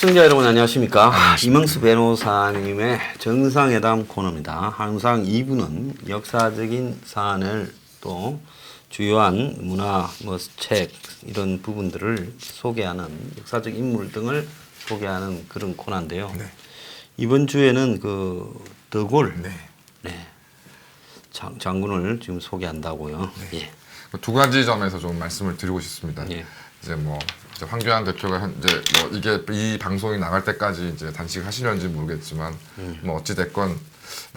시청자 여러분 안녕하십니까. 이명수 변호사님의 정상회담 코너입니다. 항상 2부는 역사적인 사안을 또 주요한 문화, 책 이런 부분들을 소개하는 역사적 인물 등을 소개하는 그런 코너인데요. 네. 이번 주에는 그 더골 네. 장군을 지금 소개한다고요. 네. 예. 두 가지 점에서 좀 말씀을 드리고 싶습니다. 예. 이제 이제 황교안 대표가 현재 이게 이 방송이 나갈 때까지 이제 단식하시려는지 모르겠지만 어찌 됐건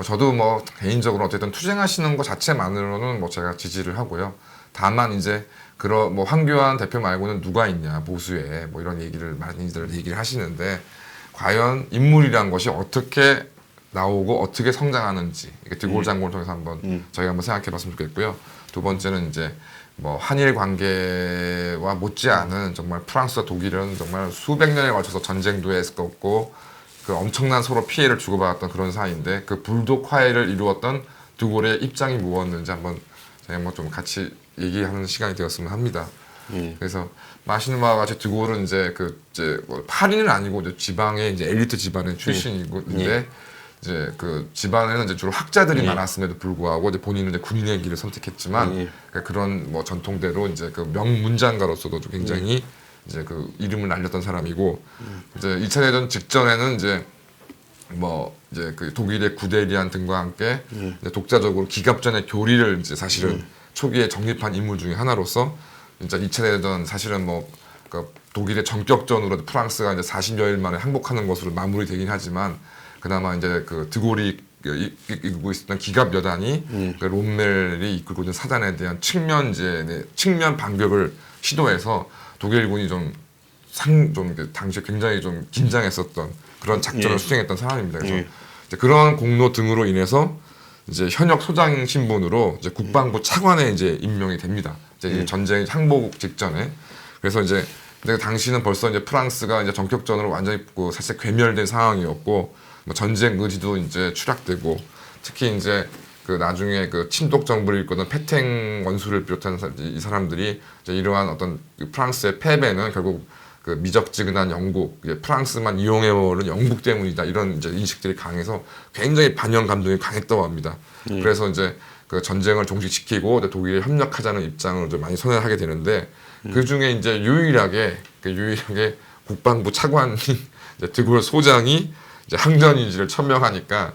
저도 개인적으로 어쨌든 투쟁하시는 것 자체만으로는 제가 지지를 하고요. 다만 이제 황교안 대표 말고는 누가 있냐 보수에 이런 얘기를 많이들 얘기를 하시는데 과연 인물이란 것이 어떻게 나오고 어떻게 성장하는지 이게 드골 장군을 통해서 저희가 한번 생각해봤으면 좋겠고요. 두 번째는 이제 한일 관계와 못지않은 정말 프랑스와 독일은 정말 수백 년에 걸쳐서 전쟁도 했었고 그 엄청난 서로 피해를 주고받았던 그런 사이인데 그 불독 화해를 이루었던 드골의 입장이 무엇인지 한번 저희가 좀 같이 얘기하는 시간이 되었으면 합니다. 그래서 아시는 바와 같이 드골은 이제 파리는 아니고 이제 지방의 이제 엘리트 집안의 출신인데 이제 그 집안에는 이제 주로 학자들이 많았음에도 불구하고 이제 본인은 이제 군인의 길을 선택했지만 그런 전통대로 이제 그 명문장가로서도 굉장히 이제 그 이름을 날렸던 사람이고 이제 2차 대전 직전에는 이제 그 독일의 구데리안 등과 함께 이제 독자적으로 기갑전의 교리를 이제 사실은 초기에 정립한 인물 중에 하나로서 진짜 2차 대전 사실은 그 독일의 전격전으로 프랑스가 이제 40여일 만에 항복하는 것으로 마무리되긴 하지만 그나마 이제 그 드골이 이끌고 있었던 기갑 여단이 그 롬멜이 이끌고 있는 사단에 대한 측면 반격을 시도해서 독일군이 당시에 굉장히 좀 긴장했었던 그런 작전을 수행했던 사람입니다. 그래서 이제 그런 공로 등으로 인해서 이제 현역 소장 신분으로 이제 국방부 차관에 이제 임명이 됩니다. 이제 전쟁 항복 직전에. 그래서 이제 근데 당시는 벌써 이제 프랑스가 이제 전격전으로 완전히 사실 괴멸된 상황이었고 전쟁 의지도 이제 추락되고 특히 이제 그 나중에 그 친독 정부를 이끌던 페탱 원수를 비롯한 이 사람들이 이제 이러한 어떤 프랑스의 패배는 결국 그 미적지근한 영국, 프랑스만 이용해오는 영국 때문이다 이런 이제 인식들이 강해서 굉장히 반영 감동이 강했다고 합니다. 그래서 이제 그 전쟁을 종식시키고 독일에 협력하자는 입장을 좀 많이 선회하게 되는데 그 중에 이제 유일하게 국방부 차관이 이제 드골 소장이 이제 항전인지를 천명하니까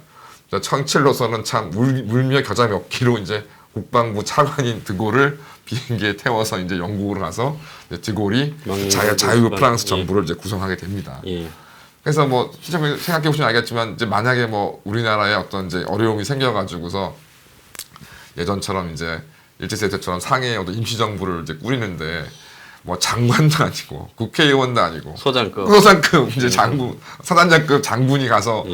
청칠로서는 참 울며 겨자 먹기로 이제 국방부 차관인 드골을 비행기에 태워서 이제 영국으로 가서 이제 드골이 자유 프랑스 정부를 이제 구성하게 됩니다. 그래서 생각해 보시면 알겠지만 이제 만약에 우리나라에 어떤 이제 어려움이 생겨가지고서 예전처럼 이제 일제시대 때처럼 상해에 어떤 임시정부를 이제 꾸리는데 장관도 아니고 국회의원도 아니고 소장급 이제 사단장급 장군이 가서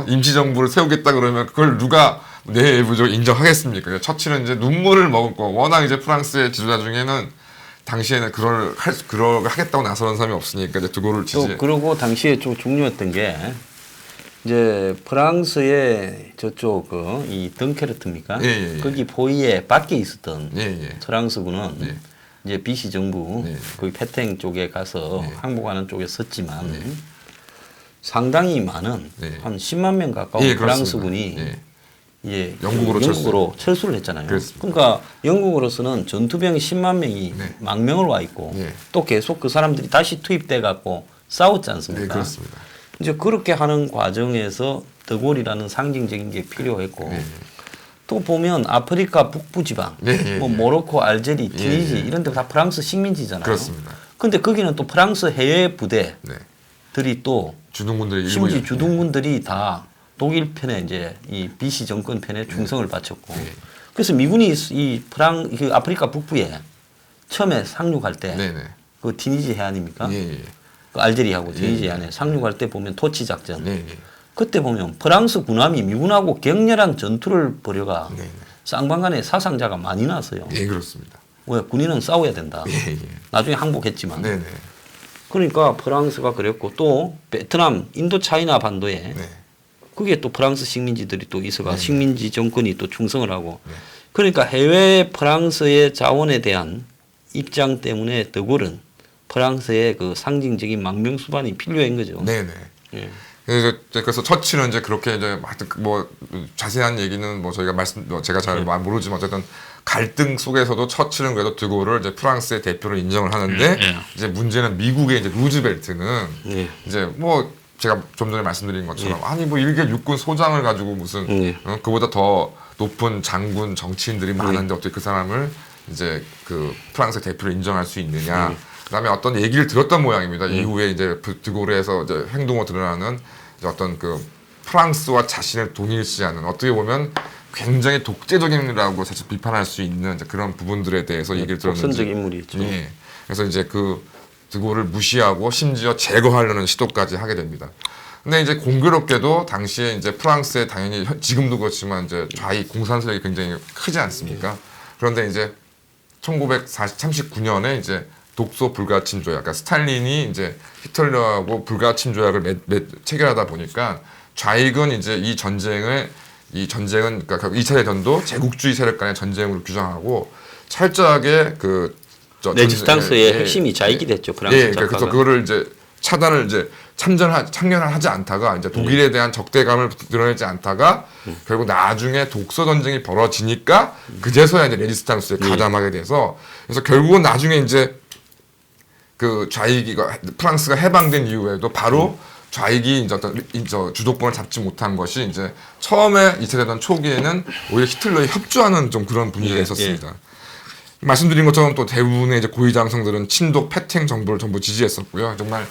임시정부를 세우겠다 그러면 그걸 누가 내부적으로 인정하겠습니까? 처칠은 이제 눈물을 머금고 워낙 이제 프랑스의 지도자 중에는 당시에는 그걸 하겠다고 나서는 사람이 없으니까 이제 드골을 지지. 그리고 당시에 좀 중요했던 게 이제 프랑스의 저쪽 이 덩케르트입니까? 거기 포위에 밖에 있었던 프랑스군은 이제 비시 정부 거기 페탱 쪽에 가서 항복하는 쪽에 섰지만 상당히 많은 한 10만 명 가까운 프랑스군이 영국으로 철수를 했잖아요. 그러니까 영국으로서는 전투병 10만 명이 망명을 와 있고 또 계속 그 사람들이 다시 투입돼 갖고 싸웠지 않습니까? 그렇습니다. 이제 그렇게 하는 과정에서 드골이라는 상징적인 게 필요했고 또 보면 아프리카 북부 지방, 모로코, 알제리, 튀니지 이런 데 다 프랑스 식민지잖아요. 그렇습니다. 근데 거기는 또 프랑스 해외 부대들이 또 심지어 주둔군들이 다 독일 편에 이제 이 비시 정권 편에 충성을 바쳤고 그래서 미군이 그 아프리카 북부에 처음에 상륙할 때 그 튀니지 해안입니까? 그 알제리하고 튀니지 해안에 상륙할 때 보면 토치 작전. 그때 보면 프랑스 군함이 미군하고 격렬한 전투를 벌여가 쌍방간에 사상자가 많이 났어요. 그렇습니다. 왜 군인은 싸워야 된다. 나중에 항복했지만. 그러니까 프랑스가 그랬고 또 베트남, 인도차이나 반도에 그게 또 프랑스 식민지들이 또 있어가 식민지 정권이 또 충성을 하고 그러니까 해외 프랑스의 자원에 대한 입장 때문에 드골은 프랑스의 그 상징적인 망명수반이 필요한 거죠. 네네. 예. 그래서 처칠은 이제 그렇게 이제 뭐 자세한 얘기는 뭐 저희가 제가 잘 모르지만 어쨌든 갈등 속에서도 처칠은 그래도 드골을 이제 프랑스의 대표로 인정을 하는데 이제 문제는 미국의 이제 루즈벨트는 이제 뭐 제가 좀 전에 말씀드린 것처럼 아니 뭐 일개 육군 소장을 가지고 무슨 그보다 더 높은 장군 정치인들이 많은데 어떻게 그 사람을 이제 그 프랑스 대표로 인정할 수 있느냐. 그다음에 어떤 얘기를 들었던 모양입니다. 이후에 이제 드골에서 이제 행동으로 드러나는 이제 어떤 그 프랑스와 자신을 동일시하는 어떻게 보면 굉장히 독재적인이라고 사실 비판할 수 있는 이제 그런 부분들에 대해서 얘기를 들었는지. 독선적 인물이죠. 예. 그래서 이제 그 드골을 무시하고 심지어 제거하려는 시도까지 하게 됩니다. 근데 이제 공교롭게도 당시에 이제 프랑스에 당연히 지금도 그렇지만 이제 좌익 공산 세력이 굉장히 크지 않습니까? 그런데 이제 1939년에 이제 독소 불가침 조약, 그러니까 스탈린이 이제 히틀러하고 불가침 조약을 체결하다 보니까 좌익은 이제 이 전쟁은 그러니까 2차 대전도 제국주의 세력 간의 전쟁으로 규정하고 철저하게 그 레지스탕스의 핵심이 좌익이 됐죠. 프랑스 작가가. 그래서 그거를 이제 차단을 이제 참견을 하지 않다가 이제 독일에 대한 적대감을 드러내지 않다가 결국 나중에 독소 전쟁이 벌어지니까 그제서야 이제 레지스탕스에 가담하게 돼서 그래서 결국은 나중에 이제 그 좌익이 프랑스가 해방된 이후에도 바로 좌익이 이제 어떤 주도권을 잡지 못한 것이 이제 처음에 2차 대전 초기에는 오히려 히틀러에 협조하는 좀 그런 분위기가 있었습니다. 말씀드린 것처럼 또 대부분의 이제 고위 장성들은 친독 패팅 정부를 전부 지지했었고요. 정말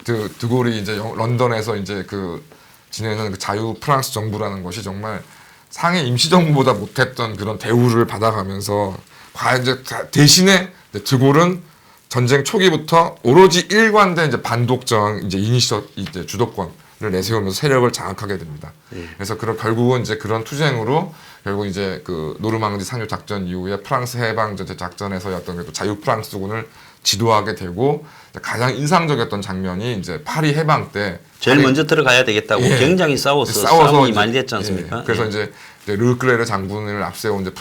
그 드골이 이제 런던에서 이제 그 지내는 그 자유 프랑스 정부라는 것이 정말 상해 임시 정부보다 못했던 그런 대우를 받아가면서 과연 이제 대신에 드골은 전쟁 초기부터 오로지 일관된 이제 반독정 이제 이제 주도권을 내세우면서 세력을 장악하게 됩니다. 그래서 결국은 이제 그런 투쟁으로 결국 이제 그 노르망디 상륙 작전 이후에 프랑스 해방 작전에서 어떤 그 자유 프랑스군을 지도하게 되고 가장 인상적이었던 장면이 이제 파리 해방 때 제일 먼저 들어가야 되겠다고 굉장히 싸워서 싸움이 많이 됐지 않습니까? 그래서 이제 르클레르 장군을 앞세운 이제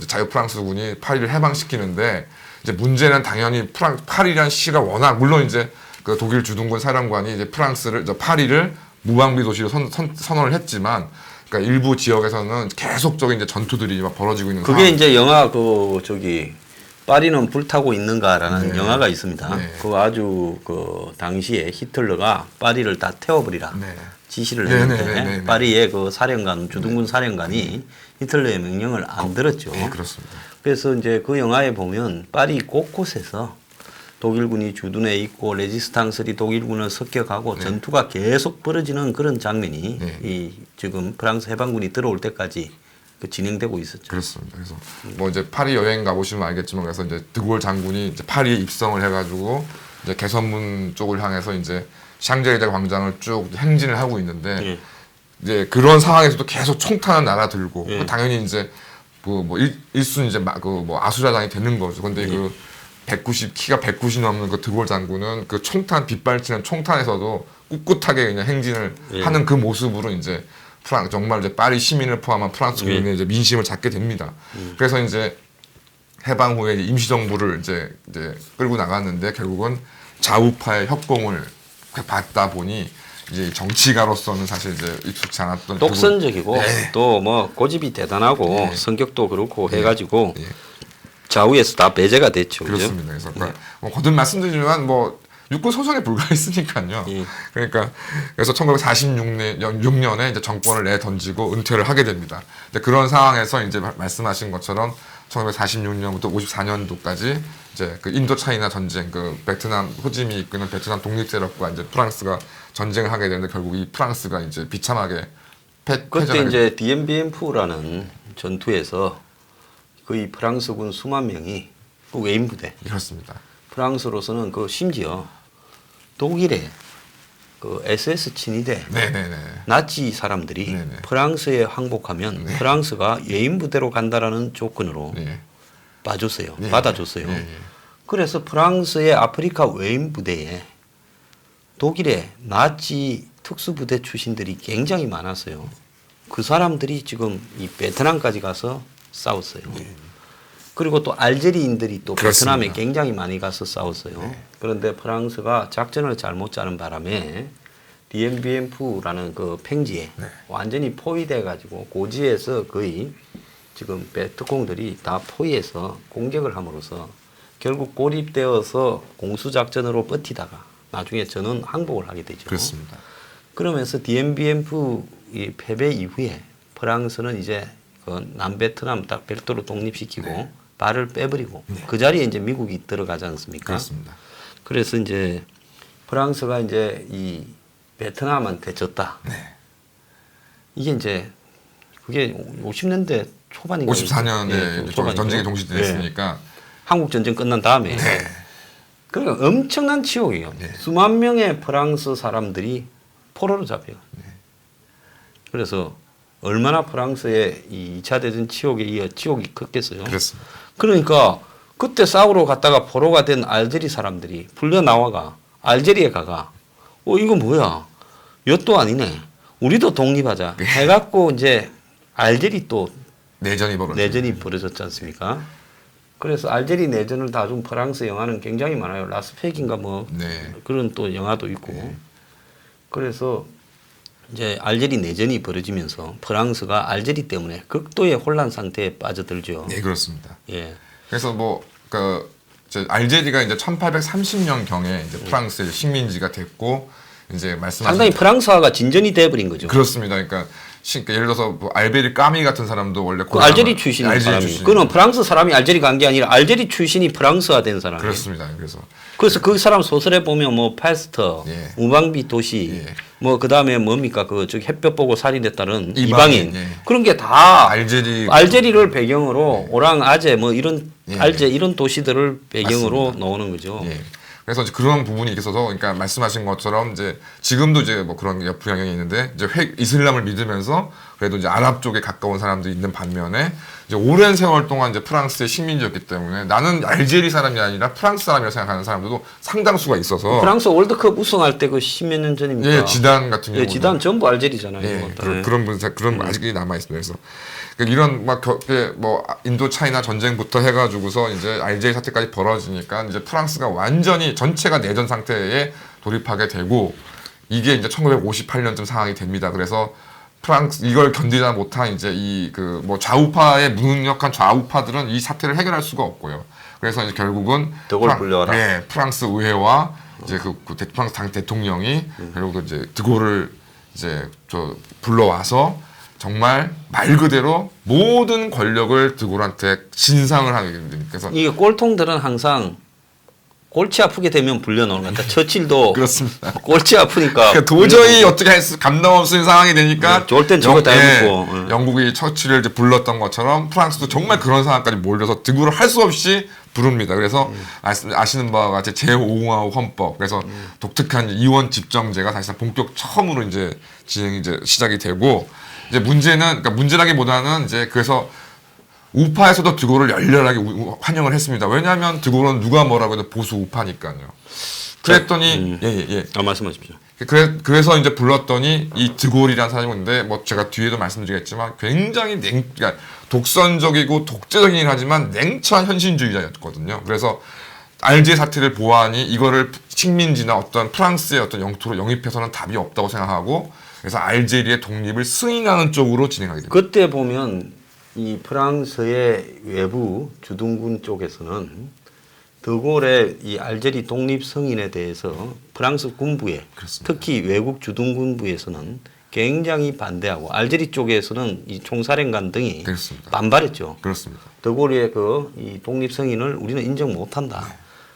자유 프랑스군이 파리를 해방시키는데 이제 문제는 당연히 파리라는 시가 워낙 물론 이제 그 독일 주둔군 사령관이 이제 파리를 무방비 도시로 선언을 했지만 그러니까 일부 지역에서는 계속적인 이제 전투들이 막 벌어지고 있는 그게 이제 영화 파리는 불타고 있는가라는 영화가 있습니다. 그 아주 그 당시에 히틀러가 파리를 다 태워버리라 지시를 했는데 파리의 그 사령관 주둔군 사령관이 히틀러의 명령을 안 들었죠. 그렇습니다. 그래서 이제 그 영화에 보면 파리 곳곳에서 독일군이 주둔해 있고 레지스탕스리 독일군을 습격하고 전투가 계속 벌어지는 그런 장면이 이 지금 프랑스 해방군이 들어올 때까지 진행되고 있었죠. 그렇습니다. 그래서 뭐 이제 파리 여행 가보시면 알겠지만 그래서 이제 드골 장군이 이제 파리에 입성을 해가지고 이제 개선문 쪽을 향해서 이제 샹젤리제 광장을 쭉 행진을 하고 있는데 이제 그런 상황에서도 계속 총탄을 날아들고 당연히 이제 일순 이제 아수라장이 되는 거죠. 근데 키가 190 넘는 그 드골 장군은 그 총탄 빗발치는 총탄에서도 꿋꿋하게 그냥 행진을 하는 그 모습으로 이제 정말 이제 파리 시민을 포함한 프랑스 국민의 이제 민심을 잡게 됩니다. 그래서 이제 해방 후에 임시정부를 이제 끌고 나갔는데 결국은 좌우파의 협공을 받다 보니 이제 정치가로서는 사실 이제 익숙치 않았던 독선적이고 또 뭐 고집이 대단하고 성격도 그렇고 해가지고 좌우에서 다 배제가 됐죠. 그렇습니다. 그래서 뭐 거듭 말씀드리지만 뭐 육군 소속에 불과했으니까요. 그러니까 그래서 1946년에 이제 정권을 내던지고 은퇴를 하게 됩니다. 그런 상황에서 이제 말씀하신 것처럼 1946년부터 54년도까지 이제 그 인도 차이나 전쟁, 그 베트남 호지민이 이끄는 베트남 독립 세력과 이제 프랑스가 전쟁을 하게 되는데 결국 이 프랑스가 이제 비참하게 그때 이제 DMBMF라는 전투에서 거의 프랑스군 수만 명이 그 외인 부대. 그렇습니다. 프랑스로서는 그 심지어 독일의 그 SS 친위대 나치 사람들이 프랑스에 항복하면 프랑스가 예인 부대로 간다라는 조건으로 봐줬어요. 받아줬어요. 그래서 프랑스의 아프리카 외인 부대에 독일의 나치 특수부대 출신들이 굉장히 많았어요. 그 사람들이 지금 이 베트남까지 가서 싸웠어요. 그리고 또 알제리인들이 또 그렇습니다. 베트남에 굉장히 많이 가서 싸웠어요. 네. 그런데 프랑스가 작전을 잘못 짜는 바람에 디엠비엠프라는 그 팽지에 네. 완전히 포위돼 가지고 고지에서 거의 지금 특공들이 다 포위해서 공격을 함으로써 결국 고립되어서 공수작전으로 버티다가 나중에 저는 항복을 하게 되죠. 그렇습니다. 그러면서 디엠비엠프 이 패배 이후에 프랑스는 이제 그 남베트남 딱 별도로 독립시키고 네. 발을 빼버리고 네. 그 자리에 이제 미국이 들어가지 않습니까? 그렇습니다. 그래서 이제 프랑스가 이제 이 베트남한테 졌다. 네. 이게 이제 그게 50년대 초반인가 54년에 전쟁이 동시됐으니까 한국 전쟁 끝난 다음에 네. 그러니까 엄청난 치욕이에요. 네. 수만 명의 프랑스 사람들이 포로로 잡혀요. 네. 그래서 얼마나 프랑스의 이 2차 대전 치욕에 이어 치욕이 컸겠어요. 그렇습니다. 그러니까 그때 싸우러 갔다가 포로가 된 알제리 사람들이 풀려 나와가 알제리에 가가 이거 뭐야? 엿도 아니네. 우리도 독립하자. 해갖고 이제 알제리 또 내전이 벌어졌지 않습니까? 그래서 알제리 내전을 다룬 프랑스 영화는 굉장히 많아요. 라스펙인가 뭐 네. 그런 또 영화도 있고. 네. 그래서 이제 알제리 내전이 벌어지면서 프랑스가 알제리 때문에 극도의 혼란 상태에 빠져들죠. 네, 그렇습니다. 예. 그래서 알제리가 이제 1830년 경에 이제 프랑스의 식민지가 됐고 이제 말씀하신 상당히 프랑스화가 진전이 돼버린 거죠. 그렇습니다. 그러니까 예를 들어서 뭐 알베리 까미 같은 사람도 원래 그 알제리 출신인 사람이. 그는 프랑스 사람이 알제리 간 게 아니라 알제리 출신이 프랑스화 된 사람이에요. 그렇습니다. 그래서 그 사람 소설에 보면 뭐 파스터, 예. 우방비 도시, 예. 뭐 그다음에 뭡니까 그 저기 햇볕 보고 살인했다는 이방인 예. 그런 게 다 알제리를 배경으로 오랑 아제 뭐 이런 예. 알제 이런 도시들을 배경으로 맞습니다. 나오는 거죠. 예. 그래서 이제 그런 부분이 있어서, 그러니까 말씀하신 것처럼 이제 지금도 이제 뭐 그런 부양경이 있는데 이제 이슬람을 믿으면서 그래도 이제 아랍 쪽에 가까운 사람들이 있는 반면에 이제 오랜 세월 동안 이제 프랑스의 식민지였기 때문에 나는 알제리 사람이 아니라 프랑스 사람이라고 생각하는 사람들도 상당수가 있어서 프랑스 월드컵 우승할 때 그 10몇 년 전입니까? 예, 지단 같은 경우 지단 전부 알제리잖아요. 예, 그런 아직이 남아 있습니다. 그래서 이런 뭐 인도 차이나 전쟁부터 해가지고서 이제 알제리 사태까지 벌어지니까 이제 프랑스가 완전히 전체가 내전 상태에 돌입하게 되고 이게 이제 1958년쯤 상황이 됩니다. 그래서 프랑스 이걸 견디지 못한 이제 뭐 좌우파의 무능력한 좌우파들은 이 사태를 해결할 수가 없고요. 그래서 이제 결국은 드골 불려라. 예, 프랑스 의회와 이제 프랑스 당 대통령이 결국 이제 드골을 이제 불러와서 정말 말 그대로 모든 권력을 드골한테 진상을 하게 됩니다. 그래서 이게 꼴통들은 항상 골치 아프게 되면 불려놓는 것 같다. 처칠도 그렇습니다. 골치 아프니까 그러니까 도저히 어떻게 할 수 감당 없는 상황이 되니까 좋을 땐 저거 다 해놓고 영국이 처칠을 이제 불렀던 것처럼 프랑스도 정말 그런 상황까지 몰려서 드골을 할 수 없이 부릅니다. 그래서 아시는 바와 같이 제5공화국 헌법, 그래서 독특한 이원 집정제가 사실상 본격 처음으로 이제 진행이 이제 시작이 되고 이제 문제라기보다는 이제 그래서 우파에서도 드골을 열렬하게 환영을 했습니다. 왜냐하면 드골은 누가 뭐라고 해도 보수 우파니까요. 그랬더니 말씀하십시오. 그래서 이제 불렀더니 이 드골이라는 사람이 있는데 뭐 제가 뒤에도 말씀드리겠지만 굉장히 그러니까 독선적이고 독재적이긴 하지만 냉철한 현실주의자였거든요. 그래서 알제리 사태를 보아하니 이거를 식민지나 어떤 프랑스의 어떤 영토로 영입해서는 답이 없다고 생각하고 그래서 알제리의 독립을 승인하는 쪽으로 진행하게 됩니다. 그때 보면 이 프랑스의 외부 주둔군 쪽에서는 드골의 이 알제리 독립 승인에 대해서 프랑스 군부에 그렇습니다. 특히 외국 주둔군부에서는 굉장히 반대하고 알제리 쪽에서는 이 총사령관 등이 그렇습니다. 반발했죠. 그렇습니다. 드골의 이 독립 승인을 우리는 인정 못한다.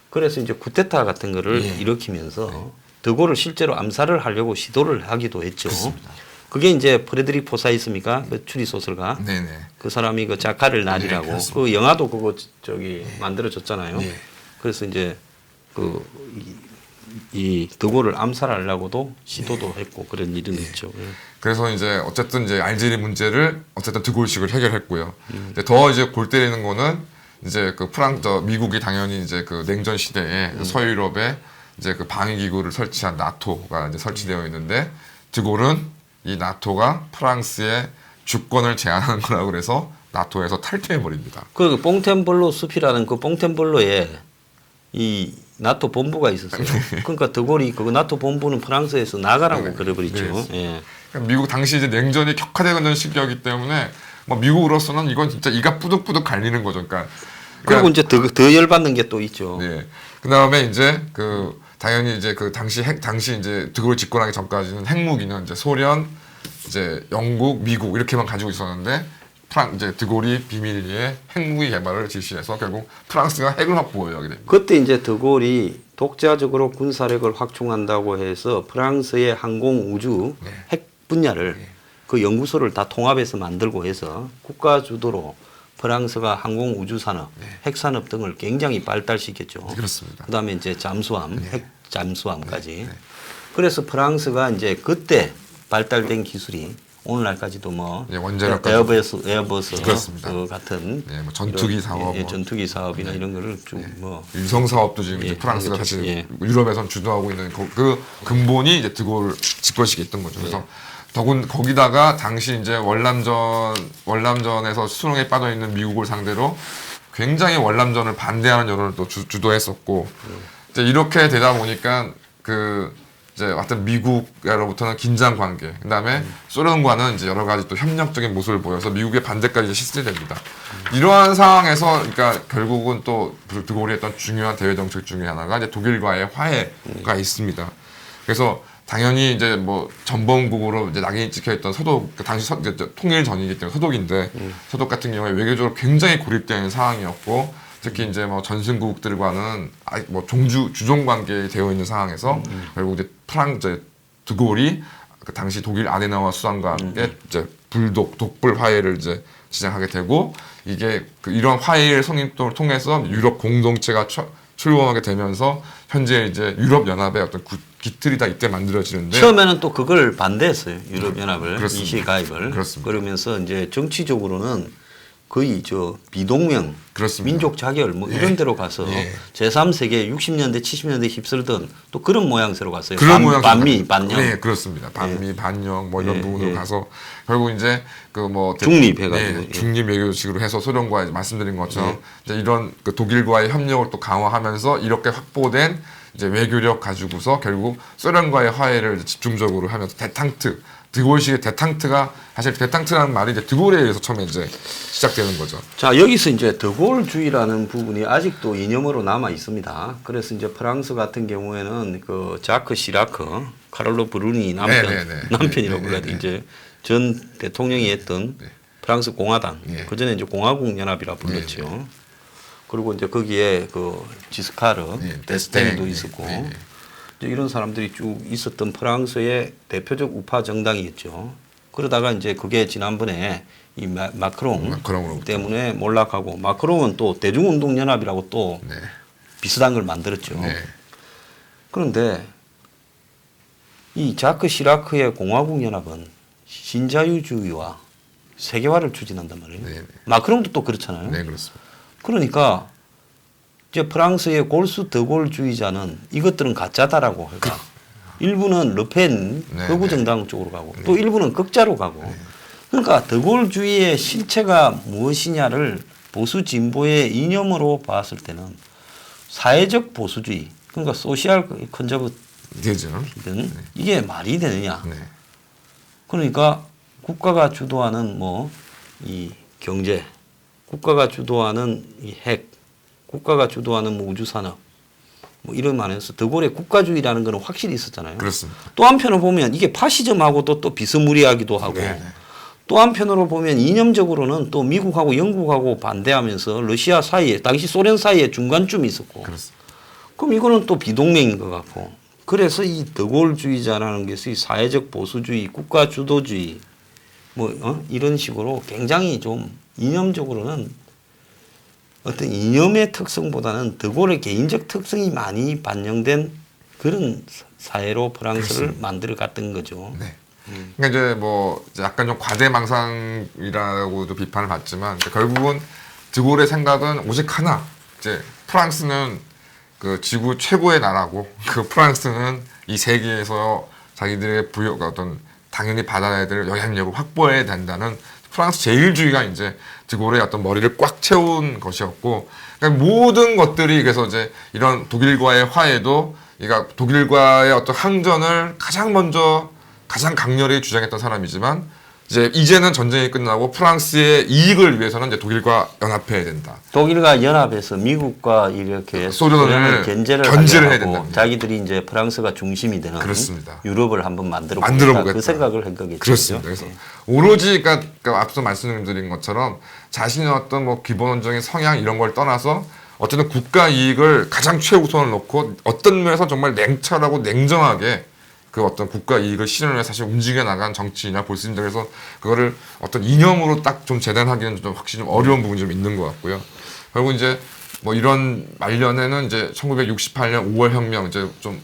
그래서 이제 쿠데타 같은 거를 일으키면서 드골을 실제로 암살을 하려고 시도를 하기도 했죠. 그렇습니다. 그게 이제 프레드릭 포사 있습니까? 그 추리 소설가. 네네. 그 사람이 그 자카를 날이라고 그 영화도 그거 만들어졌잖아요. 그래서 이제 이 드골을 암살하려고도 시도도 했고 그런 일은 있죠. 그래서 이제 어쨌든 이제 알제리 문제를 어쨌든 드골식을 해결했고요. 더 이제 골 때리는 거는 이제 미국이 당연히 이제 그 냉전 시대에 서유럽에 이제 그 방위 기구를 설치한 나토가 이제 설치되어 있는데 드골은 이 나토가 프랑스의 주권을 제한하는 거라고 그래서 나토에서 탈퇴해 버립니다. 그 뽕텐벌로 숲이라는 그 뽕텐벌로에 이 나토 본부가 있었어요. 그러니까 드골이 그 나토 본부는 프랑스에서 나가라고 그래버리죠. 예. 미국 당시 이제 냉전이 격화되는 시기였기 때문에 뭐 미국으로서는 이건 진짜 이가 뿌득뿌득 갈리는 거죠. 그리고 이제 더 열받는 게 또 있죠. 네. 그다음에 이제 당연히 이제 당시 이제 드골이 집권하기 전까지는 핵무기는 이제 소련, 이제 영국, 미국 이렇게만 가지고 있었는데 이제 드골이 비밀리에 핵무기 개발을 지시해서 결국 프랑스가 핵을 확보하게 됩니다. 그때 이제 드골이 독자적으로 군사력을 확충한다고 해서 프랑스의 항공 우주 핵 분야를 그 연구소를 다 통합해서 만들고 해서 국가 주도로 프랑스가 항공 우주 산업, 핵 산업 등을 굉장히 발달시켰죠. 그렇습니다. 그다음에 이제 잠수함, 핵 잠수함까지. 그래서 프랑스가 이제 그때 발달된 기술이 오늘날까지도 뭐 에어버스 같은 뭐 전투기 사업, 전투기 사업이나 이런 거를 좀 뭐 위성 사업도 지금 이제 프랑스가 사실 유럽에선 주도하고 있는 그 근본이 이제 드골 집권 시기에 있던 거죠. 그래서 거기다가 당시 이제 월남전에서 수렁에 빠져 있는 미국을 상대로 굉장히 월남전을 반대하는 여론을 또 주도했었고 이제 이렇게 되다 보니까 이제 하여튼 미국으로부터는 긴장 관계, 그다음에 소련과는 이제 여러 가지 또 협력적인 모습을 보여서 미국의 반대까지 실시됩니다. 이러한 상황에서 그러니까 결국은 또 드골이 했던 중요한 대외 정책 중에 하나가 이제 독일과의 화해가 있습니다. 그래서 당연히 이제 뭐 전범국으로 이제 낙인이 찍혀 있던 서독, 당시 통일 전이기 때문에 서독인데 서독 같은 경우에 외교적으로 굉장히 고립된 상황이었고 특히 이제 뭐 전승국들과는 뭐 주종 관계에 되어 있는 상황에서 결국 이제 이제 드골이 그 당시 독일 아데나우어 수상과 함께 이제 독불 화해를 이제 진행하게 되고 이게 이런 화해의 성립을 통해서 유럽 공동체가 출범하게 되면서 현재 이제 유럽 연합의 어떤 기틀이 다 이때 만들어지는데 처음에는 또 그걸 반대했어요. 유럽 연합을 그렇습니다. 이시 가입을. 그렇습니다. 그러면서 이제 정치적으로는 거의 비동명, 그렇습니다. 민족 자결 뭐 이런 데로 가서 제3세계 60년대 70년대 휩쓸던 또 그런 모양새로 갔어요. 반미, 반영. 네, 그렇습니다. 반미, 반영 뭐 이런 부분으로 가서 결국 이제 중립해가지고 중립 외교식으로 해서 소련과 말씀드린 것처럼 이제 이런 독일과의 협력을 또 강화하면서 이렇게 확보된 이제 외교력 가지고서 결국 소련과의 화해를 집중적으로 하면서 드골식의 데탕트가 사실 데탕트라는 말이 이제 드골에 의해서 처음에 이제 시작되는 거죠. 자, 여기서 이제 드골주의라는 부분이 아직도 이념으로 남아 있습니다. 그래서 이제 프랑스 같은 경우에는 그 자크 시라크, 카를로 브루니 남편이라고 불러야 돼. 이제 전 대통령이 했던 프랑스 공화당. 그 전에 이제 공화국 연합이라 불렀죠. 그리고 이제 거기에 그 지스카르, 데스테니도 있었고. 이런 사람들이 쭉 있었던 프랑스의 대표적 우파 정당이었죠. 그러다가 이제 그게 지난번에 이 마크롱 때문에 몰락하고 마크롱은 또 대중운동연합이라고 또 비슷한 걸 만들었죠. 그런데 이 자크 시라크의 공화국연합은 신자유주의와 세계화를 추진한단 말이에요. 마크롱도 또 그렇잖아요. 네, 그렇습니다. 그러니까 이제 프랑스의 골수 드골주의자는 이것들은 가짜다라고 할까. 일부는 르펜 극우 정당 쪽으로 가고 또 일부는 극자로 가고. 그러니까 드골주의의 실체가 무엇이냐를 보수 진보의 이념으로 봤을 때는 사회적 보수주의, 그러니까 소셜 컨저버티즘 이게 말이 되느냐. 그러니까 국가가 주도하는 뭐 이 경제, 국가가 주도하는 이 핵, 국가가 주도하는 뭐 우주산업 뭐 이런 면에서 드골의 국가주의라는 거는 확실히 있었잖아요. 그렇습니다. 또 한편으로 보면 이게 파시즘하고도 또 비스무리하기도 하고 또 한편으로 보면 이념적으로는 또 미국하고 영국하고 반대하면서 러시아 사이에 당시 소련 사이에 중간쯤이 있었고 그렇습니다. 그럼 이거는 또 비동맹인 것 같고 그래서 이 드골주의자라는 것이 사회적 보수주의, 국가 주도주의 뭐 이런 식으로 굉장히 좀 이념적으로는 어떤 이념의 특성보다는 드골의 개인적 특성이 많이 반영된 그런 사회로 프랑스를 만들어 갔던 거죠. 그러니까 이제 뭐 약간 좀 과대망상이라고도 비판을 받지만 결국은 드골의 생각은 오직 하나. 이제 프랑스는 그 지구 최고의 나라고 그 프랑스는 이 세계에서 자기들의 어떤 당연히 받아야 될 영향력을 확보해야 된다는 프랑스 제일주의가 이제 드골의 어떤 머리를 꽉 채운 것이었고, 그러니까 모든 것들이 그래서 이제 이런 독일과의 화해도, 그러니까 독일과의 어떤 항전을 가장 강렬히 주장했던 사람이지만, 이제는 전쟁이 끝나고 프랑스의 이익을 위해서는 이제 독일과 연합해야 된다. 독일과 연합해서 미국과 이렇게 소련을 견제를 해야 하고 된다. 자기들이 이제 프랑스가 중심이 되는 그렇습니다. 유럽을 한번 만들어 보겠다. 그 생각을 한 거겠죠. 그렇습니다. 그래서 오로지 그러니까 앞서 말씀드린 것처럼 자신의 어떤 뭐 기본적인 성향 이런 걸 떠나서 어쨌든 국가 이익을 가장 최우선을 놓고 어떤 면에서 정말 냉철하고 냉정하게 그 어떤 국가 이익을 실현해 사실 움직여 나간 정치인이나 볼 수 있는데, 그래서 그거를 어떤 이념으로 딱 좀 재단하기는 좀 확실히 좀 어려운 부분이 좀 있는 것 같고요. 그리고 이제 뭐 이런 말년에는 이제 1968년 5월 혁명, 이제 좀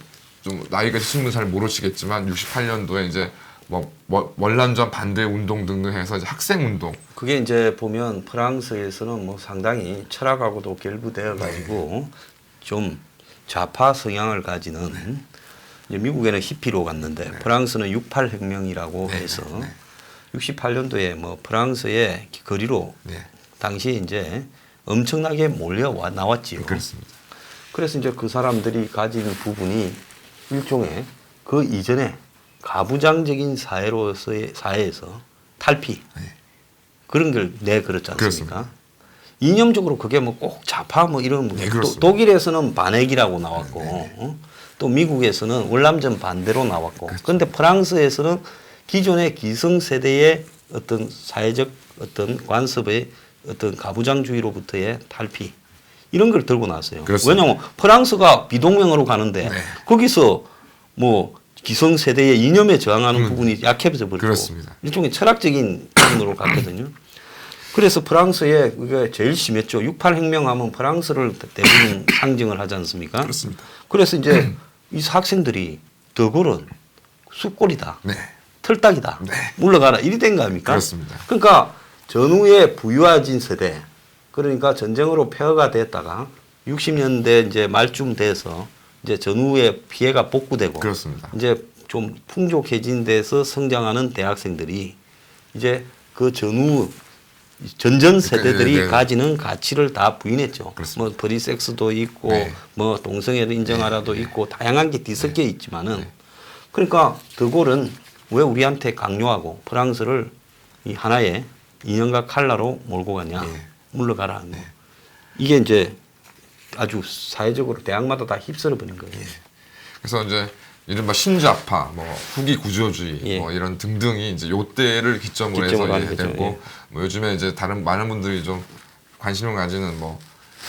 나이가 드신 분 잘 모르시겠지만 68년도에 이제 뭐 월남전 반대 운동 등등 해서 이제 학생 운동. 그게 이제 보면 프랑스에서는 뭐 상당히 철학하고도 결부되어 가지고 좀 좌파 성향을 가지는, 이제 미국에는 히피로 갔는데 프랑스는 68 혁명이라고 해서 68년도에 뭐 프랑스의 거리로 당시에 이제 엄청나게 몰려와 나왔지요. 그렇습니다. 그래서 이제 그 사람들이 가진 부분이 일종의 그 이전에 가부장적인 사회에서 탈피 그런 걸 내걸었지 않습니까? 그렇습니다. 이념적으로 그게 뭐 꼭 좌파 뭐 이런 독일에서는 반핵이라고 나왔고 또 미국에서는 월남전 반대로 나왔고, 그런데 프랑스에서는 기존의 기성세대의 어떤 사회적 어떤 관습의 어떤 가부장주의로부터의 탈피 이런 걸 들고 나왔어요. 왜냐하면 프랑스가 비동맹으로 가는데 거기서 뭐 기성세대의 이념에 저항하는 부분이 약해져 버리고 일종의 철학적인 부분으로 갔거든요. 그래서 프랑스에 그게 제일 심했죠. 68 혁명하면 프랑스를 대부분 상징을 하지 않습니까? 그렇습니다. 그래서 이제 이 학생들이 더골은 숫골이다, 털딱이다, 물러가라 이리 된 거 아닙니까? 그렇습니다. 그러니까 전후에 부유해진 세대, 그러니까 전쟁으로 폐허가 됐다가 60년대 이제 말쯤 돼서 이제 전후에 피해가 복구되고 이제 좀 풍족해진 데서 성장하는 대학생들이 이제 그 전후 전전 세대들이 가지는 가치를 다 부인했죠. 뭐 프리섹스도 있고 뭐 동성애를 인정하라도 있고 다양한 게 뒤섞여 있지만은 그러니까 드골은 왜 우리한테 강요하고 프랑스를 이 하나의 인형과 칼라로 몰고 가냐, 물러가라. 이게 이제 아주 사회적으로 대학마다 다 휩쓸어 버린 거예요. 그래서 이제 이른바 신좌파, 뭐 후기 구조주의, 뭐 이런 등등이 이제 요때를 기점으로 해서 됐고, 뭐 요즘에 이제 많은 분들이 좀 관심을 가지는 뭐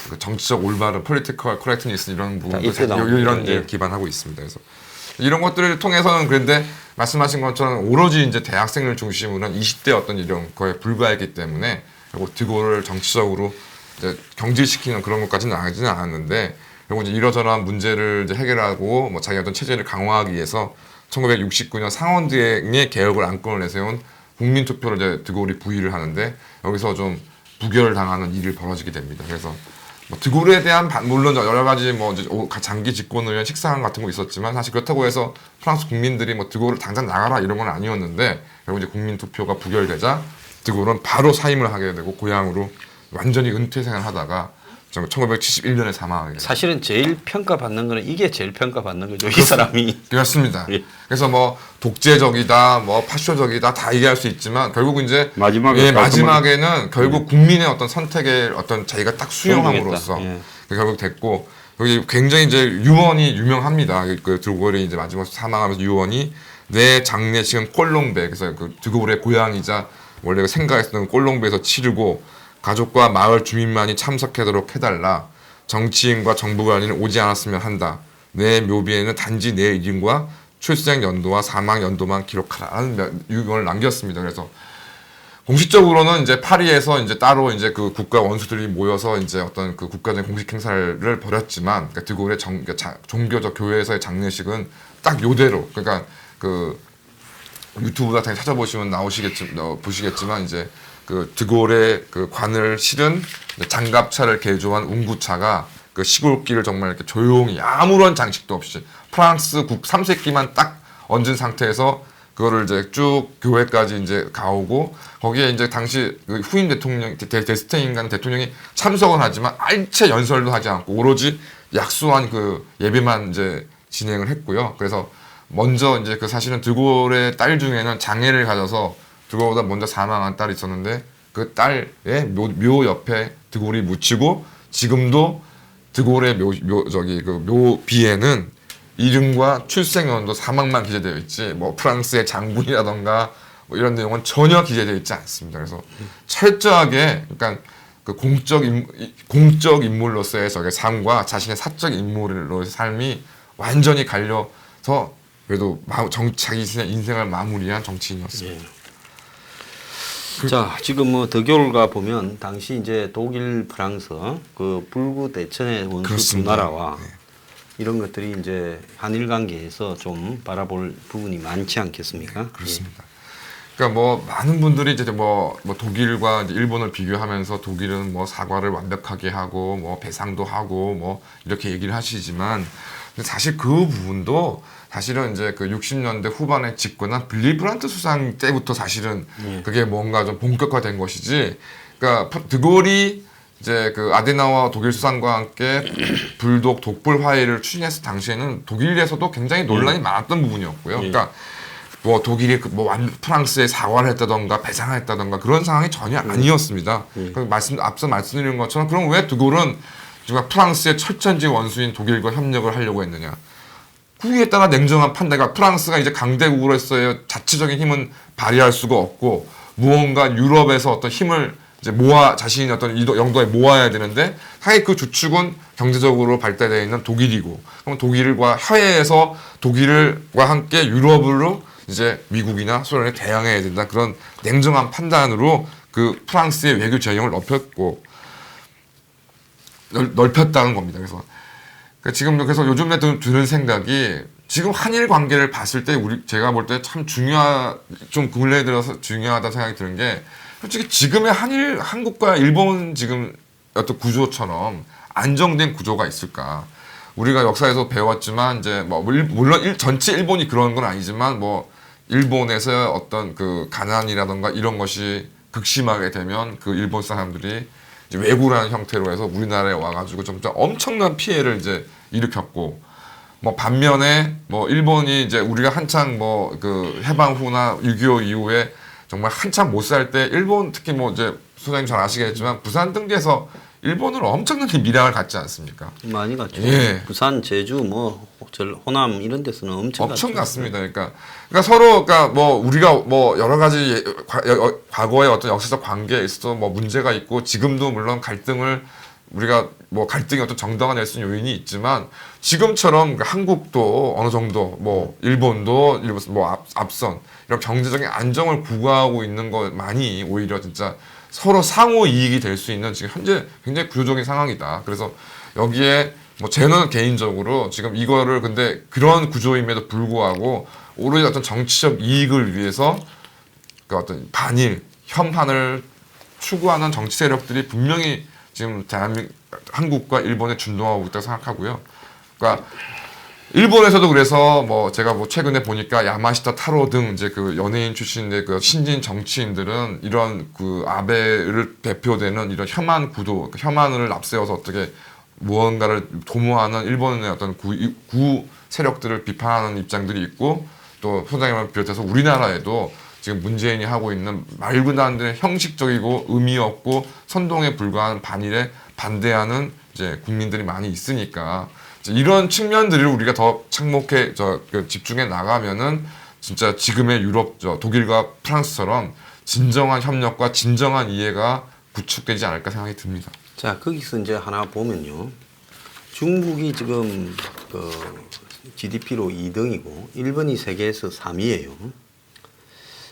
그 정치적 올바른 political correctness 이런 부분도 이런 데 기반하고 있습니다. 그래서 이런 것들을 통해서는 그런데 말씀하신 것처럼 오로지 이제 대학생을 중심으로 한 20대 어떤 이런 거에 불과했기 때문에 그리고 드골을 정치적으로 이제 경질시키는 그런 것까지는 나가지는 않았는데, 그리고 이제 이러저러한 문제를 이제 해결하고 뭐 자기 어떤 체제를 강화하기 위해서 1969년 상원대행의 개혁을 안건을 내세운 국민투표를 이제 드골이 부의를 하는데 여기서 좀 부결당하는 일이 벌어지게 됩니다. 그래서 뭐 드골에 대한 물론 여러 가지 뭐 이제 장기 집권을 위한 식사항 같은 거 있었지만 사실 그렇다고 해서 프랑스 국민들이 뭐 드골을 당장 나가라 이런 건 아니었는데, 결국 이제 국민투표가 부결되자 드골은 바로 사임을 하게 되고 고향으로 완전히 은퇴 생활하다가 1971년에 사망하게 됩니다. 사실은 제일 평가받는 거는 이게 제일 평가받는 거죠. 이 사람이. 그렇습니다. 그래서 뭐 독재적이다, 뭐 파쇼적이다 다 얘기할 수 있지만 결국 이제 마지막에는 결국 국민의 어떤 선택에 어떤 자기가 딱 수용함으로써 결국 됐고, 여기 굉장히 이제 유언이 유명합니다. 그 드골이 이제 마지막 사망하면서 유언이 내 장례식은 꼴롱베, 그래서 그 드골의 고향이자 원래 생각했던 꼴롱베에서 치르고 가족과 마을 주민만이 참석하도록 해달라. 정치인과 정부관리는 오지 않았으면 한다. 내 묘비에는 단지 내 이름과 출생 연도와 사망 연도만 기록하라는 유언을 남겼습니다. 그래서 공식적으로는 이제 파리에서 이제 따로 이제 그 국가 원수들이 모여서 이제 어떤 그 국가적인 공식 행사를 벌였지만, 그러니까 드골의 종교적 교회에서의 장례식은 딱 요대로, 그러니까 그 유튜브 같은 거 찾아보시면 보시겠지만 이제 그 드골의 그 관을 실은 장갑차를 개조한 운구차가 그 시골길을 정말 이렇게 조용히 아무런 장식도 없이 프랑스 국 3색기만 딱 얹은 상태에서 그거를 이제 쭉 교회까지 이제 가오고 거기에 이제 당시 그 후임 대통령 데스테인간 대통령이 참석은 하지만 아일체 연설도 하지 않고 오로지 약소한 그 예배만 이제 진행을 했고요. 그래서 먼저 이제 그 사실은 드골의 딸 중에는 장애를 가져서 드골보다 먼저 사망한 딸이 있었는데 그 딸의 묘 옆에 드골이 묻히고 지금도 드골의 묘 비에는 이름과 출생연도 사망만 기재되어 있지 뭐 프랑스의 장군이라던가 뭐 이런 내용은 전혀 기재되어 있지 않습니다. 그래서 철저하게 그러니까 그 공적 인물로서의 저게 삶과 자신의 사적 인물로의 삶이 완전히 갈려서 그래도 자기 인생을 마무리한 정치인이었습니다. 예. 자, 지금 뭐 더교울가 보면 당시 이제 독일, 프랑스 그 불구 대천의 원수 두 나라와 네. 이런 것들이 이제 한일 관계에서 좀 바라볼 부분이 많지 않겠습니까? 네, 그렇습니다. 예. 그러니까 뭐 많은 분들이 이제 뭐 독일과 이제 일본을 비교하면서 독일은 뭐 사과를 완벽하게 하고 뭐 배상도 하고 뭐 이렇게 얘기를 하시지만 사실 그 부분도 사실은 이제 그 60년대 후반에 집권한 빌리 브란트 수상 때부터 사실은 그게 뭔가 좀 본격화된 것이지. 그러니까 드골이 이제 그 아데나우어 독일 수상과 함께 불독 독불 화해를 추진했을 당시에는 독일에서도 굉장히 논란이 많았던 부분이었고요. 그러니까 뭐 독일이 뭐 프랑스에 사과를 했다던가 배상을 했다던가 그런 상황이 전혀 아니었습니다. 앞서 말씀드린 것처럼 그럼 왜 드골은 프랑스의 철천지 원수인 독일과 협력을 하려고 했느냐? 거기에 따라 냉정한 판단과 프랑스가 이제 강대국으로서의 자체적인 힘은 발휘할 수가 없고 무언가 유럽에서 어떤 힘을 이제 자신이 어떤 영도에 모아야 되는데 사실 그 주축은 경제적으로 발달되어 있는 독일이고 그럼 독일과 협의해서 독일과 함께 유럽으로 이제 미국이나 소련에 대항해야 된다 그런 냉정한 판단으로 그 프랑스의 외교 전형을 넓혔다는 겁니다. 그래서 지금 그래서 요즘에 드는 생각이 지금 한일 관계를 봤을 때 제가 볼 때 참 좀 근래에 들어서 중요하다는 생각이 드는 게 솔직히 지금의 한국과 일본 지금 어떤 구조처럼 안정된 구조가 있을까? 우리가 역사에서 배웠지만 이제 뭐 물론 전체 일본이 그런 건 아니지만 뭐 일본에서 어떤 그 가난이라던가 이런 것이 극심하게 되면 그 일본 사람들이 이제 외구라는 형태로 해서 우리나라에 와가지고 좀 엄청난 피해를 이제 일으켰고, 뭐 반면에 뭐 일본이 이제 우리가 한창 뭐 그 해방 후나 6.25 이후에 정말 한참 못 살 때 일본 특히 뭐 이제 소장님 잘 아시겠지만 부산 등지에서 일본으로 엄청나게 미량을 갔지 않습니까? 많이 갔죠. 예. 부산, 제주, 뭐 호남 이런 데서는 엄청 갔습니다. 그러니까 서로 그러니까 뭐 우리가 뭐 여러 가지 과거의 어떤 역사적 관계에 있어서 뭐 문제가 있고 지금도 물론 갈등을 우리가 뭐 갈등이 어떤 정당화 낼 수 있는 요인이 있지만 지금처럼 한국도 어느 정도 뭐 일본도 뭐 앞선 이런 경제적인 안정을 구가하고 있는 것만이 오히려 진짜 서로 상호 이익이 될 수 있는 지금 현재 굉장히 구조적인 상황이다. 그래서 여기에 뭐 저는 개인적으로 지금 이거를 근데 그런 구조임에도 불구하고 오로지 어떤 정치적 이익을 위해서 그 어떤 반일 혐한을 추구하는 정치 세력들이 분명히 지금 한국과 일본에 준동하고 있다고 생각하고요. 그러니까 일본에서도 그래서 뭐 제가 뭐 최근에 보니까 야마시타 타로 등 이제 그 연예인 출신의 그 신진 정치인들은 이런 그 아베를 대표되는 이런 혐한 구도, 혐한을 앞세워서 어떻게 무언가를 도모하는 일본의 어떤 구 세력들을 비판하는 입장들이 있고 또 소장님을 비롯해서 우리나라에도 지금 문재인이 하고 있는 말도 안 되는 형식적이고 의미 없고 선동에 불과한 반일에 반대하는 이제 국민들이 많이 있으니까 이런 측면들을 우리가 더 착목해 집중해 나가면은 진짜 지금의 유럽 독일과 프랑스처럼 진정한 협력과 진정한 이해가 구축되지 않을까 생각이 듭니다. 자, 거기서 이제 하나 보면요. 중국이 지금 그 GDP로 2등이고 일본이 세계에서 3위예요.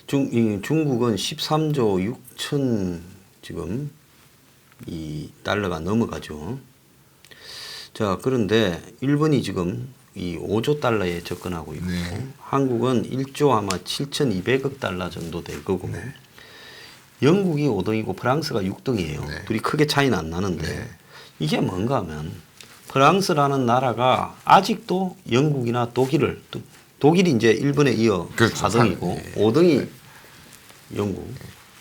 중국은 13조 6천 지금 이 달러가 넘어가죠. 자, 그런데 일본이 지금 이 5조 달러에 접근하고 있고 네. 한국은 1조 아마 7,200억 달러 정도 될 거고 네. 영국이 5등이고 프랑스가 6등이에요. 네. 둘이 크게 차이는 안 나는데 네. 이게 뭔가 하면 프랑스라는 나라가 아직도 영국이나 독일을 독일이 이제 일본에 이어 그렇죠. 4등이고 5등이 영국,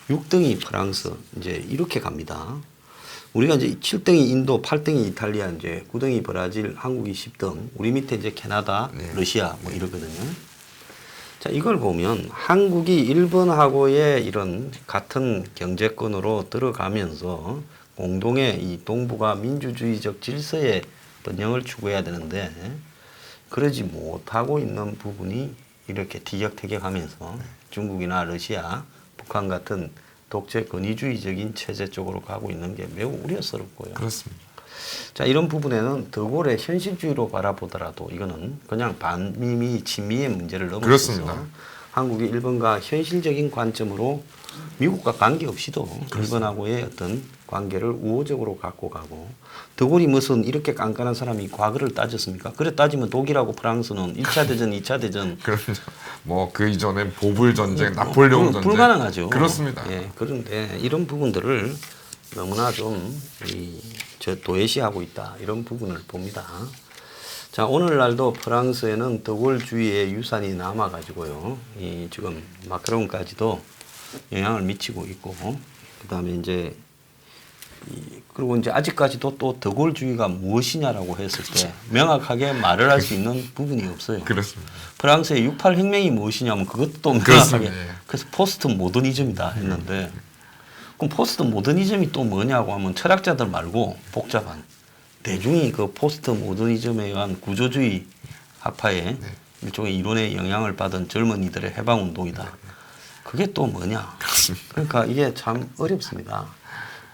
6등이 프랑스 이제 이렇게 갑니다. 우리가 이제 7등이 인도, 8등이 이탈리아, 이제 9등이 브라질, 한국이 10등, 우리 밑에 이제 캐나다, 러시아 뭐 이러거든요. 자, 이걸 보면 한국이 일본하고의 이런 같은 경제권으로 들어가면서 공동의 이 동북아 민주주의적 질서의 번영을 추구해야 되는데 그러지 못하고 있는 부분이 이렇게 티격태격하면서 중국이나 러시아, 북한 같은 독재 권위주의적인 체제 쪽으로 가고 있는 게 매우 우려스럽고요. 그렇습니다. 자, 이런 부분에는 더골의 현실주의로 바라보더라도 이거는 그냥 반미미, 친미의 문제를 넘어서서 그렇습니다. 한국이 일본과 현실적인 관점으로 미국과 관계없이도 일본하고의 어떤 관계를 우호적으로 갖고 가고 더골이 무슨 이렇게 깐깐한 사람이 과거를 따졌습니까? 그래 따지면 독일하고 프랑스는 1차 대전, 2차 대전 그럼요. 뭐 그 이전에 보불 전쟁, 나폴레옹 전쟁 불가능하죠. 그렇습니다. 예, 그런데 이런 부분들을 너무나 좀 도외시하고 있다 이런 부분을 봅니다. 자, 오늘날도 프랑스에는 더골주의의 유산이 남아가지고요. 이 지금 마크롱까지도 영향을 미치고 있고, 그다음에 이제 그리고 이제 아직까지도 또 더골주의가 무엇이냐라고 했을 때 명확하게 말을 할 수 있는 부분이 없어요. 그렇습니다. 프랑스의 68 혁명이 무엇이냐면 그것도 명확하게 그렇습니다. 그래서 포스트 모더니즘이다 했는데 그럼 포스트 모더니즘이 또 뭐냐고 하면 철학자들 말고 복잡한 대중이 그 포스트 모더니즘에 의한 구조주의 학파의 일종의 이론에 영향을 받은 젊은이들의 해방 운동이다. 그게 또 뭐냐? 그러니까 이게 참 어렵습니다.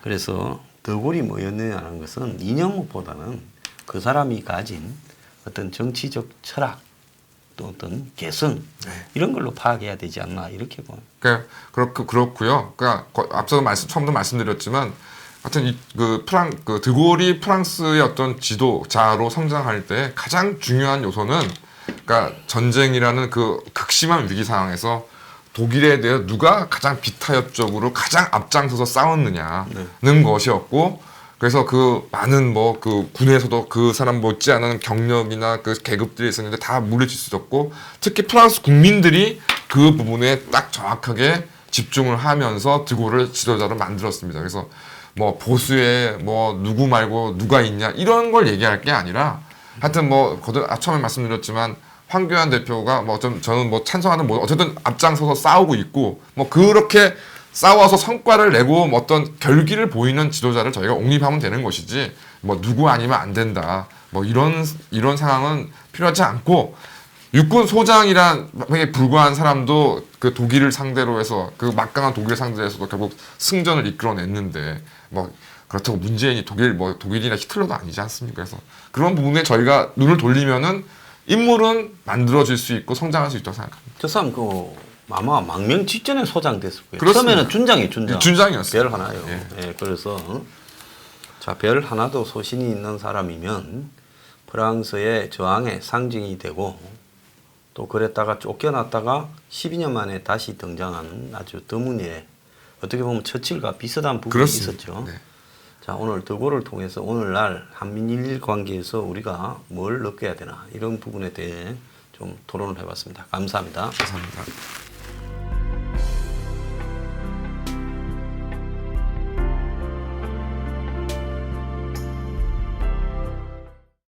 그래서 더골이 뭐였느냐는 것은 이념보다는 그 사람이 가진 어떤 정치적 철학 또 어떤 개성 이런 걸로 파악해야 되지 않나 이렇게 봐요. 그러니까 그렇고요. 그러니까 앞서 처음도 말씀드렸지만 하여튼 그 드골이 프랑스의 어떤 지도자로 성장할 때 가장 중요한 요소는 그러니까 전쟁이라는 그 극심한 위기 상황에서 독일에 대해 누가 가장 비타협적으로 가장 앞장서서 싸웠느냐는 것이었고 그래서 그 많은 뭐 그 군에서도 그 사람 못지 않은 경력이나 그 계급들이 있었는데 다 물리칠 수 있었고 특히 프랑스 국민들이 그 부분에 딱 정확하게 집중을 하면서 드골을 지도자로 만들었습니다. 그래서 뭐 보수에 뭐 누구 말고 누가 있냐 이런 걸 얘기할 게 아니라 하여튼 뭐 처음에 말씀드렸지만 황교안 대표가 뭐 저는 뭐 찬성하는 뭐 어쨌든 앞장서서 싸우고 있고 뭐 그렇게 싸워서 성과를 내고 뭐 어떤 결기를 보이는 지도자를 저희가 옹립하면 되는 것이지 뭐 누구 아니면 안 된다 뭐 이런 상황은 필요하지 않고 육군 소장이란 불과한 사람도 그 독일을 상대로 해서 그 막강한 독일을 상대로 해서도 결국 승전을 이끌어냈는데 뭐 그렇다고 문재인이 독일이나 히틀러도 아니지 않습니까? 그래서 그런 부분에 저희가 눈을 돌리면은 인물은 만들어질 수 있고 성장할 수 있다고 생각합니다. 저 사람 아마 망명 직전에 소장 됐을 거예요. 그렇습니다. 처음에는 준장이었어요. 별 하나요. 예. 예, 그래서 자, 별 하나도 소신이 있는 사람이면 프랑스의 저항의 상징이 되고 또 그랬다가 쫓겨났다가 12년 만에 다시 등장한 아주 드문 어떻게 보면 처칠과 비슷한 부분이 그렇습니다. 있었죠. 네. 자, 오늘 더골을 통해서 오늘날 한미일 관계에서 우리가 뭘 느껴야 되나 이런 부분에 대해 좀 토론을 해봤습니다. 감사합니다. 감사합니다.